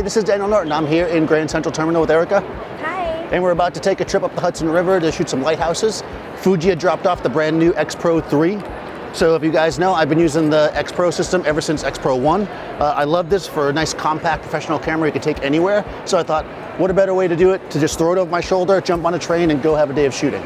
this is Daniel Norton. I'm here in Grand Central Terminal with Erica. Hi. And we're about to take a trip up the Hudson River to shoot some lighthouses. Fuji had dropped off the brand new X-Pro3. So if you guys know, I've been using the X-Pro system ever since X-Pro1. I love this for a nice compact professional camera you can take anywhere. So I thought, what a better way to do it, to just throw it over my shoulder, jump on a train and go have a day of shooting.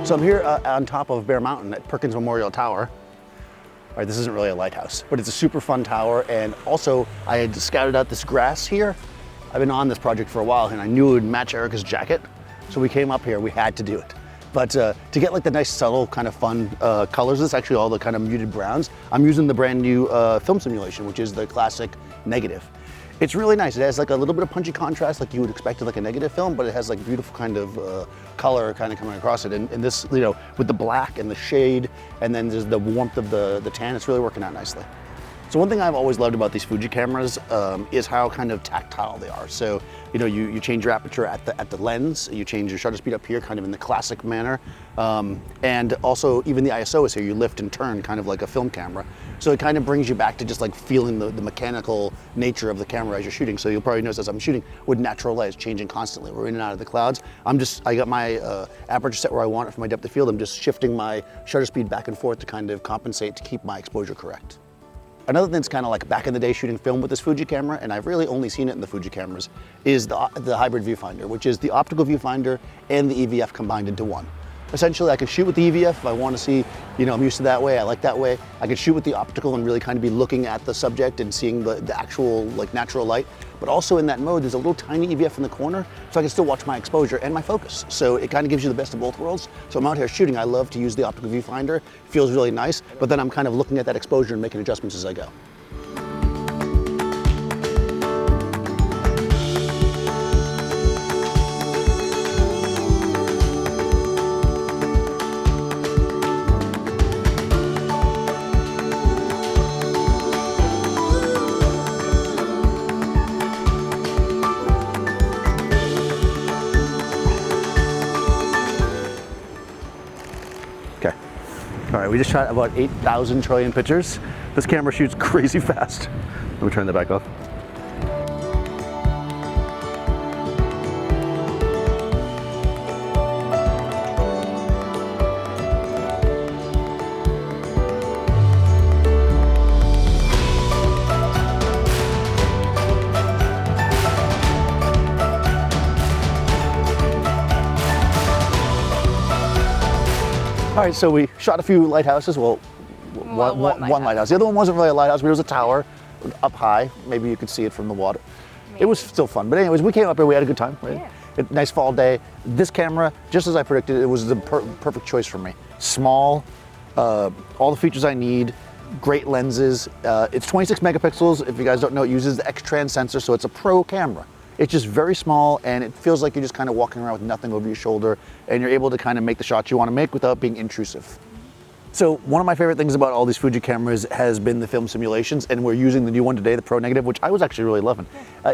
So I'm here on top of Bear Mountain at Perkins Memorial Tower. All right, this isn't really a lighthouse, but it's a super fun tower. And also I had scouted out this grass here. I've been on this project for a while and I knew it would match Erica's jacket. So we came up here, we had to do it. But to get like the nice subtle kind of fun colors, it's actually all the kind of muted browns. I'm using the brand new film simulation, which is the classic negative. It's really nice. It has like a little bit of punchy contrast like you would expect in like a negative film, but it has like beautiful kind of color kind of coming across it. And this, you know, with the black and the shade, and then there's the warmth of the tan, it's really working out nicely. So one thing I've always loved about these Fuji cameras is how kind of tactile they are. So, you know, you change your aperture at the lens, you change your shutter speed up here kind of in the classic manner. And also even the ISO is here, you lift and turn kind of like a film camera. So it kind of brings you back to just like feeling the mechanical nature of the camera as you're shooting. So you'll probably notice as I'm shooting with natural light, it's changing constantly. We're in and out of the clouds. I got my aperture set where I want it for my depth of field. I'm just shifting my shutter speed back and forth to kind of compensate to keep my exposure correct. Another thing that's kind of like back in the day shooting film with this Fuji camera, and I've really only seen it in the Fuji cameras, is the hybrid viewfinder, which is the optical viewfinder and the EVF combined into one. Essentially, I can shoot with the EVF if I want to see, you know, I'm used to that way, I like that way. I can shoot with the optical and really kind of be looking at the subject and seeing the actual like natural light. But also in that mode, there's a little tiny EVF in the corner, so I can still watch my exposure and my focus. So it kind of gives you the best of both worlds. So I'm out here shooting, I love to use the optical viewfinder. It feels really nice, but then I'm kind of looking at that exposure and making adjustments as I go. All right, we just shot about 8,000 trillion pictures. This camera shoots crazy fast. Let me turn that back off. All right, so we shot a few lighthouses. Well, one lighthouse. The other one wasn't really a lighthouse, but it was a tower up high. Maybe you could see it from the water. Maybe. It was still fun. But anyways, we came up here, we had a good time. Right? Yeah. Nice fall day. This camera, just as I predicted, it was the perfect choice for me. Small, all the features I need, great lenses. It's 26 megapixels. If you guys don't know, it uses the X-Trans sensor, so it's a pro camera. It's just very small and it feels like you're just kind of walking around with nothing over your shoulder and you're able to kind of make the shots you want to make without being intrusive. So one of my favorite things about all these Fuji cameras has been the film simulations, and we're using the new one today, the Pro Negative, which I was actually really loving.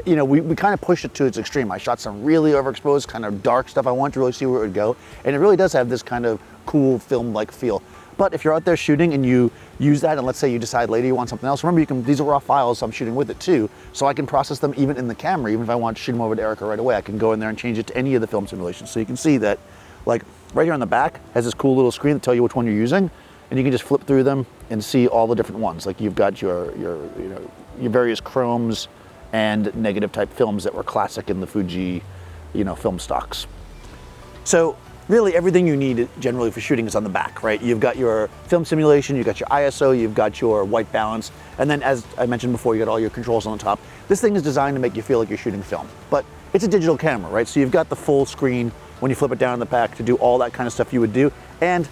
You know, we kind of pushed it to its extreme. I shot some really overexposed, kind of dark stuff. I wanted to really see where it would go, and it really does have this kind of cool film-like feel. But if you're out there shooting and you use that, and let's say you decide later you want something else, remember these are raw files, so I'm shooting with it too, so I can process them even in the camera. Even if I want to shoot them over to Erica right away, I can go in there and change it to any of the film simulations. So you can see that, like right here on the back has this cool little screen to tell you which one you're using, and you can just flip through them and see all the different ones. Like you've got your various chromes and negative type films that were classic in the Fuji, film stocks. So really everything you need generally for shooting is on the back, right? You've got your film simulation, you've got your ISO, you've got your white balance, and then as I mentioned before, you got all your controls on the top. This thing is designed to make you feel like you're shooting film, but it's a digital camera, right? So you've got the full screen when you flip it down in the back to do all that kind of stuff you would do, and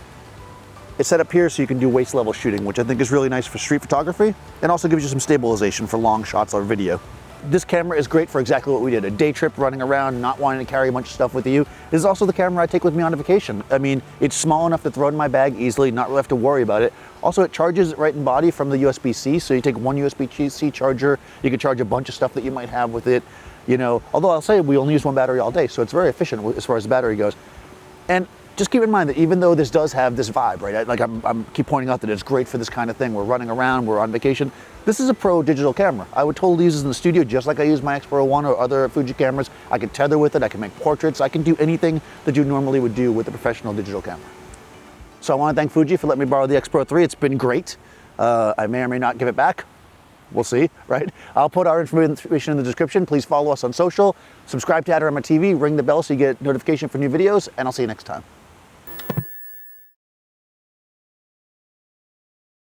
it's set up here so you can do waist level shooting, which I think is really nice for street photography, and also gives you some stabilization for long shots or video. This camera is great for exactly what we did, a day trip, running around, not wanting to carry a bunch of stuff with you. This is also the camera I take with me on a vacation. I mean, it's small enough to throw in my bag easily, not really have to worry about it. Also, it charges right in body from the USB-C, so you take one USB-C charger, you can charge a bunch of stuff that you might have with it. Although I'll say we only use one battery all day, so it's very efficient as far as the battery goes. And just keep in mind that even though this does have this vibe, right? Like I'm keep pointing out that it's great for this kind of thing. We're running around, we're on vacation. This is a pro digital camera. I would totally use this in the studio just like I use my X-PRO1 or other Fuji cameras. I can tether with it, I can make portraits, I can do anything that you normally would do with a professional digital camera. So I want to thank Fuji for letting me borrow the X-PRO3. It's been great. I may or may not give it back. We'll see, right? I'll put our information in the description. Please follow us on social, subscribe to Adorama TV, ring the bell so you get notification for new videos, and I'll see you next time.